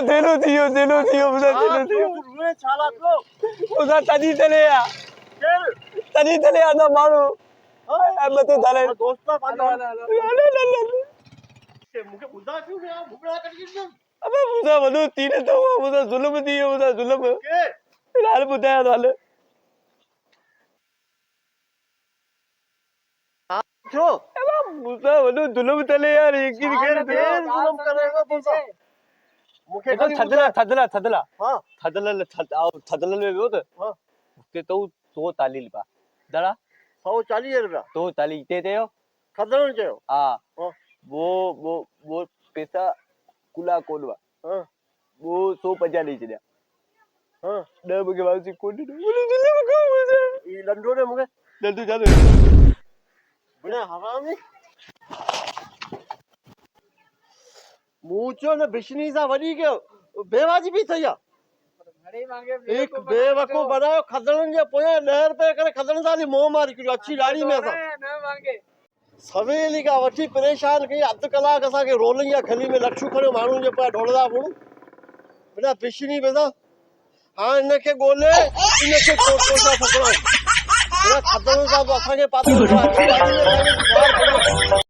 दिलो दियो मुदा दिलो दियो रुए छाला तो मुदा तदी चले या तो मारू अब तो धले दोस्ता मुके मुदा क्यों ने भुगड़ा कर गिर अबे मुदा वदो तीन तो मुदा जुल्म दियो मुदा जुल्म के हाल बुधाया तो हाल छो मुदा वदो जुल्म चले यार एक ही कर दे जुल्म करेगा बोलता मुखे तो थदला हां थदला में वो तो हां के तो तालील पा दड़ा 140 रुपया तो ताली ते हो खदन चयो हां हां वो पैसा कुला कोडवा हां वो 150 दी छड्या हां 10 बगे वापसी कोड बोले दिल्ली में को मुझे ई लंडो ने मुके जल्दी जादे बने हरामी मूचो ने बिशनी सा वडी के बेवाजिबी थया एक बेवकूफ बनायो खदन जे पोया 10 रुपए करे खदन साली मोह मारी करियो अच्छी लाड़ी में सा सवेली का वठी परेशान कई अध कलाक असा के रोलिंग या खली में लक्षू खड़े मानू जे पा ढोलदा पुण बिना बिशनी बेदा हां इनके गोले इनके कोटो सा फकड़ो बिना खदन सा तो असा के पास अच्छी लाड़ी में